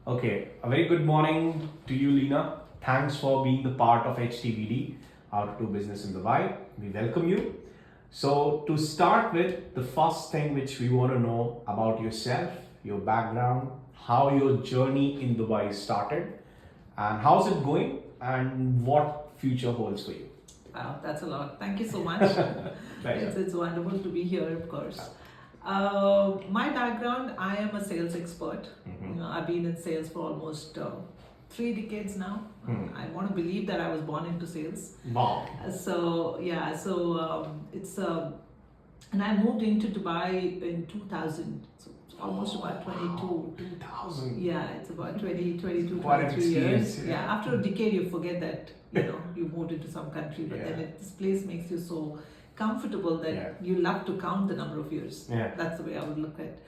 Okay, a very good morning to you, Leena. Thanks for being the part of HTBD, How to Do Business in Dubai. We welcome you. So, to start with, the first thing which we want to know about yourself, your background, how your journey in Dubai started, and how's it going, and what future holds for you. Wow, that's a lot. Thank you so much. Pleasure. It's wonderful to be here, of course. My background, I am a sales expert. I've been in sales for almost 3 decades now. I want to believe that I was born into sales. Wow. And I moved into Dubai in 2000. So it's almost about 22. Wow, 2000. Yeah, it's about 22, Quite an 23 years. experience, Yeah, after a decade, you forget that you moved into some country, but then this place makes you so comfortable that you love to count the number of years. That's the way I would look at.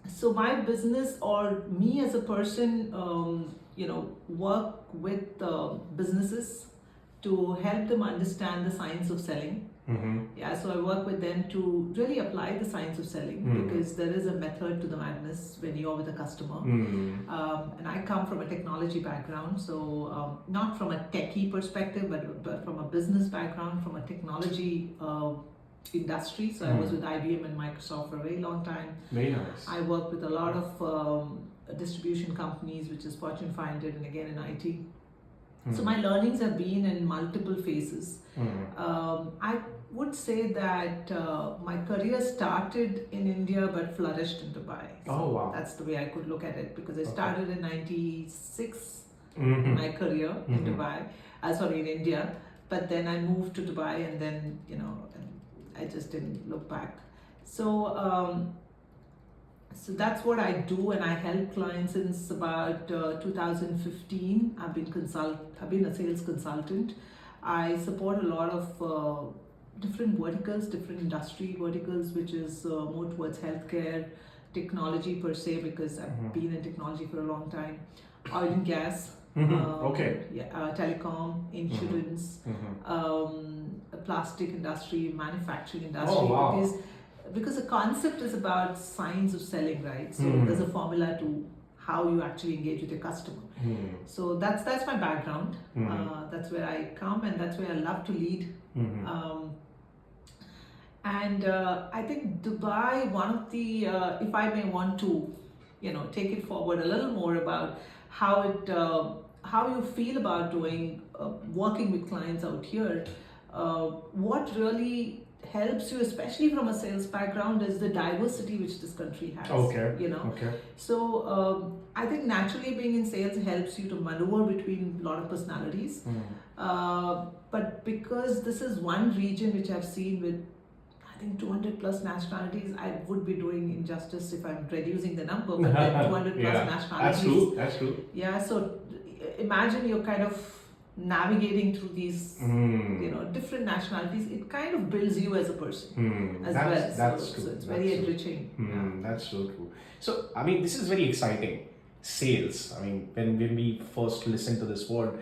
So my business or me as a person, work with businesses to help them understand the science of selling. Yeah, so I work with them to really apply the science of selling because there is a method to the madness when you're with a customer. And I come from a technology background, so not from a techie perspective, but from a business background, from a technology industry. So I was with IBM and Microsoft for a very long time. Very nice. I worked with a lot of distribution companies, which is Fortune 500 and again in IT. So my learnings have been in multiple phases. I would say that my career started in India but flourished in Dubai. So Oh, wow. that's the way I could look at it because I started in 96 my career in Dubai, in India. But then I moved to Dubai and then, I just didn't look back. So that's what I do, and I help clients since about 2015. I've been a sales consultant. I support a lot of different verticals, different industry verticals, which is more towards healthcare, technology per se, because I've been in technology for a long time, oil and gas, telecom, insurance, plastic industry, manufacturing industry. Oh, wow. Because the concept is about science of selling, right? So there's a formula to how you actually engage with your customer. So that's my background. That's where I come, and that's where I love to lead. I think Dubai, one of the, if I may want to, take it forward a little more about how you feel about doing working with clients out here. What really helps you, especially from a sales background, is the diversity which this country has. So I think naturally being in sales helps you to maneuver between a lot of personalities. But because this is one region which I've seen with, I think, 200 plus nationalities, I would be doing injustice if I'm reducing the number, but then 200 plus nationalities. That's true. Yeah, so imagine you're kind of navigating through these different nationalities. It kind of builds you as a person as well. That's true. So it's very enriching. That's so true. So I mean, this is very exciting. Sales. I mean, when we first listen to this word,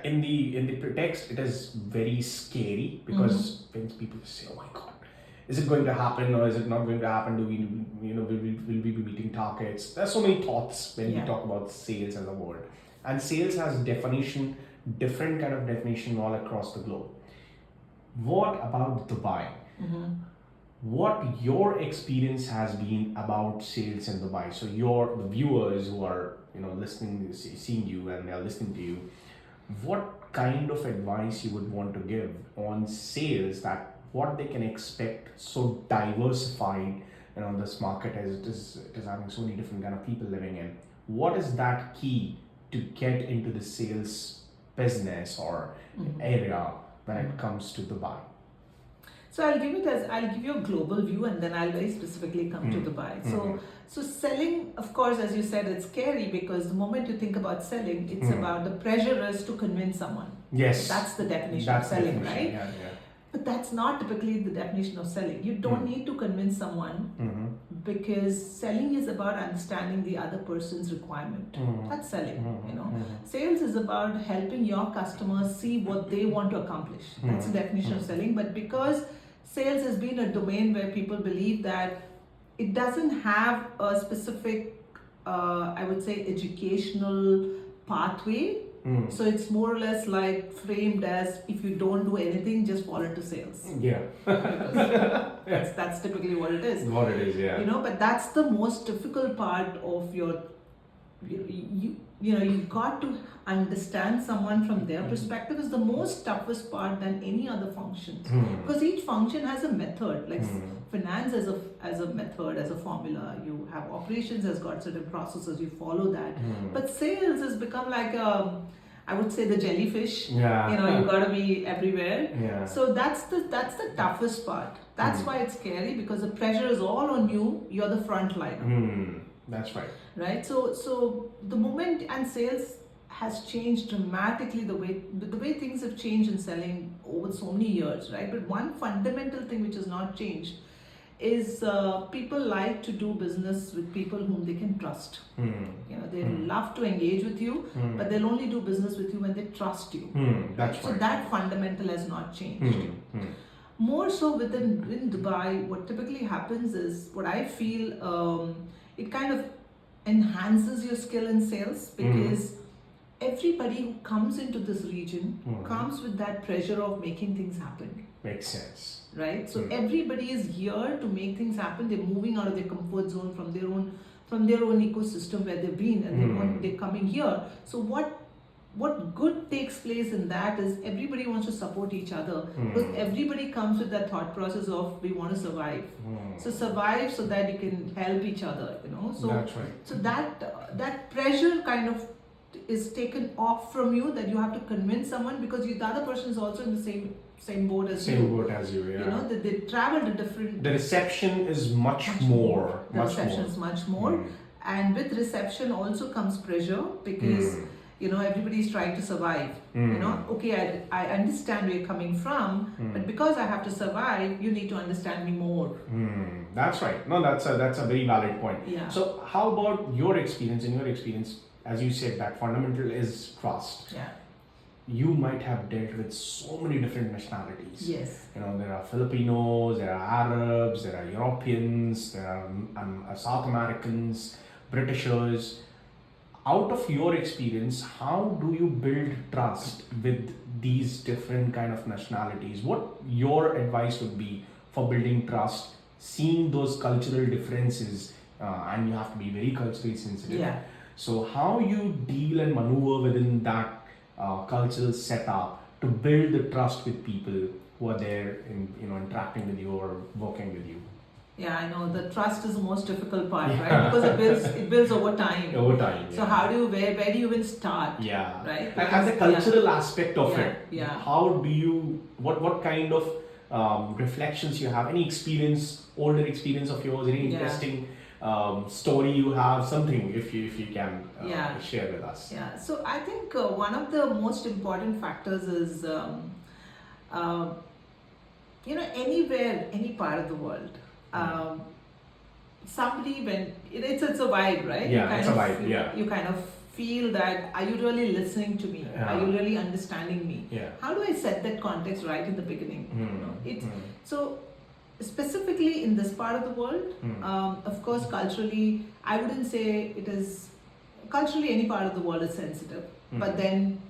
in the pretext, it is very scary because when people say, "Oh my God, is it going to happen or is it not going to happen? Do we, will we be meeting targets?" There's so many thoughts when we talk about sales as a word. And sales has different kind of definition all across the globe. What about Dubai? What your experience has been about sales in Dubai? So the viewers who are listening, seeing you, and they're listening to you, what kind of advice you would want to give on sales, that what they can expect so diversified? This market it is having so many different kind of people living in. What is that key to get into the sales business or area when it comes to Dubai? So I'll give you a global view, and then I'll very specifically come to Dubai. So selling, of course, as you said, it's scary because the moment you think about selling, it's about the pressure is to convince someone. Yes, that's the definition of selling, right? Yeah. But that's not typically the definition of selling. You don't need to convince someone because selling is about understanding the other person's requirement. That's selling. Sales is about helping your customers see what they want to accomplish. That's the definition of selling. But because sales has been a domain where people believe that it doesn't have a specific, I would say, educational pathway. So it's more or less like framed as, if you don't do anything, just fall into sales. Yeah. That's typically what it is. What it is, yeah. You know, but that's the most difficult part of your, you got to understand someone from their perspective is the most toughest part than any other function. Because each function has a method, like finance as a method, as a formula. You have operations has got certain processes, you follow that. But sales has become like I would say the jellyfish. Yeah. You know, you gotta be everywhere. Yeah. So that's the toughest part. That's why it's scary, because the pressure is all on you. You're the front liner. That's right. Right. So the moment, and sales has changed dramatically, the way things have changed in selling over so many years, right? But one fundamental thing which has not changed is people like to do business with people whom they can trust. You know, they love to engage with you, but they'll only do business with you when they trust you. That's so right. that fundamental has not changed. More so in Dubai, what typically happens is, what I feel, it kind of enhances your skill in sales, because everybody who comes into this region comes with that pressure of making things happen. Makes sense. Right? So everybody is here to make things happen. They're moving out of their comfort zone, from their own ecosystem where they've been, and they're coming here. So what good takes place in that is, everybody wants to support each other, because everybody comes with that thought process of, we want to survive. So survive so that you can help each other, you know. So that's right. So that pressure kind of is taken off from you, that you have to convince someone, because the other person is also in the same boat as you. Same boat as you, yeah. You know, they traveled a different. The reception is much more. The reception is much more, and with reception also comes pressure, because you know, everybody is trying to survive. You know, okay, I understand where you're coming from, but because I have to survive, you need to understand me more. That's right. No, that's a very valid point. Yeah. So how about your experience? In your experience, as you said, that fundamental is trust. Yeah. You might have dealt with so many different nationalities. Yes. You know, there are Filipinos, there are Arabs, there are Europeans, there are South Americans, Britishers. Out of your experience, how do you build trust with these different kind of nationalities? What your advice would be for building trust, seeing those cultural differences, and you have to be very culturally sensitive. Yeah. So how you deal and maneuver within that cultural setup to build the trust with people who are there in, you know, interacting with you or working with you. Yeah, I know the trust is the most difficult part, right? Because it builds over time. Over time. So how do you where do you even start? Yeah. Right. And the cultural aspect of it. Yeah. How do you what kind of reflections you have? Any experience, older experience of yours? Any interesting story you have? Something if you can share with us. Yeah. So I think one of the most important factors is you know, anywhere, any part of the world. Somebody, when it's a vibe, right? Yeah, it's a vibe. Yeah. You kind of feel that, are you really listening to me? Yeah. Are you really understanding me? Yeah. How do I set that context right in the beginning? You know, so specifically in this part of the world, of course, culturally, I wouldn't say it is culturally any part of the world is sensitive, but then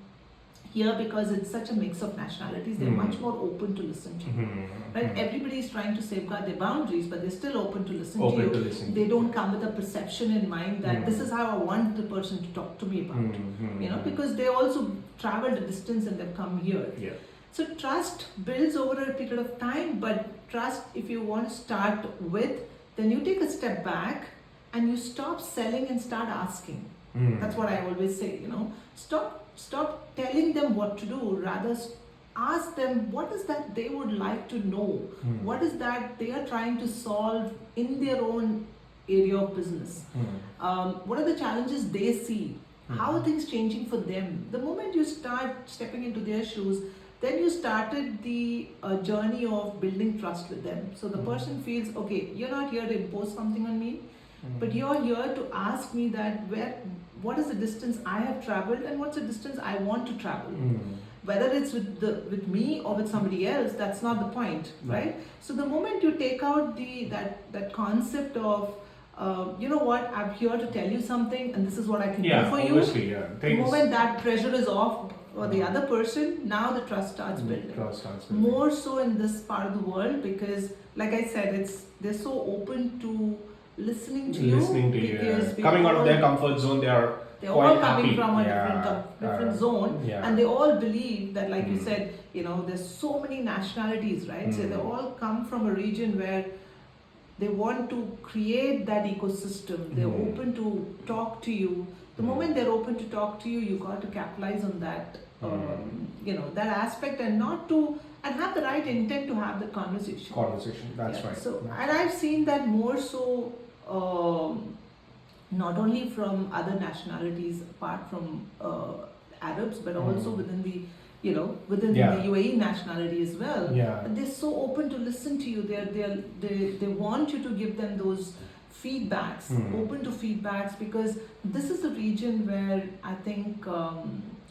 here, because it's such a mix of nationalities, they're much more open to listen to you. Right? Everybody is trying to safeguard their boundaries, but they're still open to listen to you. They don't come with a perception in mind that this is how I want the person to talk to me about. You know, because they also traveled a distance and they've come here. Yeah. So trust builds over a period of time, but trust, if you want to start with, then you take a step back and you stop selling and start asking. That's what I always say, you know. Stop telling them what to do, rather ask them what is that they would like to know. What is that they are trying to solve in their own area of business. What are the challenges they see? How are things changing for them? The moment you start stepping into their shoes, then you started the journey of building trust with them. So the person feels, okay, you're not here to impose something on me, but you're here to ask me that what is the distance I have traveled and what's the distance I want to travel. whether it's with me or with somebody else, that's not the point, right? So the moment you take out that concept of you know what, I'm here to tell you something and this is what I can do for you. The moment that pressure is off for the other person, now the trust starts building. More so in this part of the world, because like I said, they're so open to listening to you. Coming out of their comfort zone, they're all coming from a different zone, and they all believe that, like you said, you know, there's so many nationalities, right? So they all come from a region where they want to create that ecosystem. They're open to talk to you. The moment they're open to talk to you, you got to capitalize on that, you know, that aspect, and have the right intent to have the conversation. That's right. So, and I've seen that more so, not only from other nationalities apart from Arabs, but also within the UAE nationality as well. They're so open to listen to you. They want you to give them those feedbacks, open to feedbacks, because this is a region where I think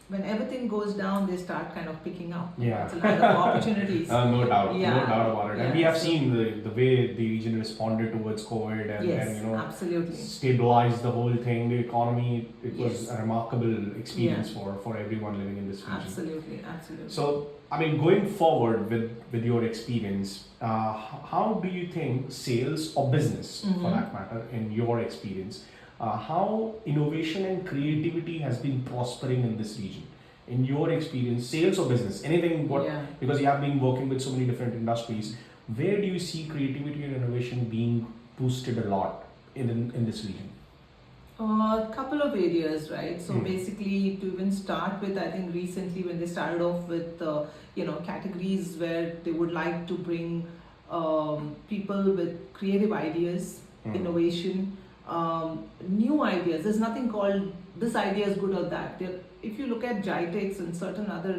when everything goes down, they start kind of picking up. It's a lot of opportunities. No doubt about it. And we have seen the way the region responded towards COVID and you know, absolutely stabilized the whole thing, the economy. It was a remarkable experience for everyone living in this region. Absolutely. So, I mean, going forward with your experience, how do you think sales or business, for that matter, in your experience, how innovation and creativity has been prospering in this region? In your experience, sales or business, anything, because you have been working with so many different industries, where do you see creativity and innovation being boosted a lot in this region? A couple of areas, right? So basically, to even start with, I think recently when they started off with categories where they would like to bring people with creative ideas, innovation, new ideas. There's nothing called this idea is good or that. If you look at Jaytex and certain other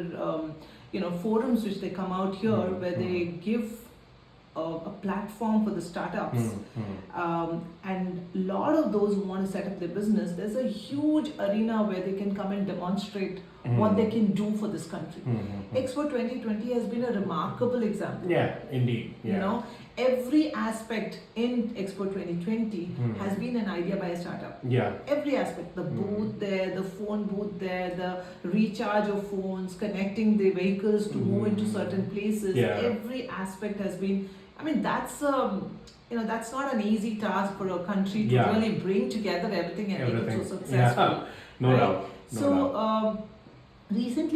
forums which they come out here, where they give a platform for the startups, and a lot of those who want to set up their business, there's a huge arena where they can come and demonstrate what they can do for this country. Expo 2020 has been a remarkable example. Indeed. You know, every aspect in Expo 2020 has been an idea by a startup. Every aspect, the booth there, the phone booth there, the recharge of phones, connecting the vehicles to move into certain places. Every aspect has been, I mean, that's that's not an easy task for a country to really bring together everything and make it so successful. No doubt. So recently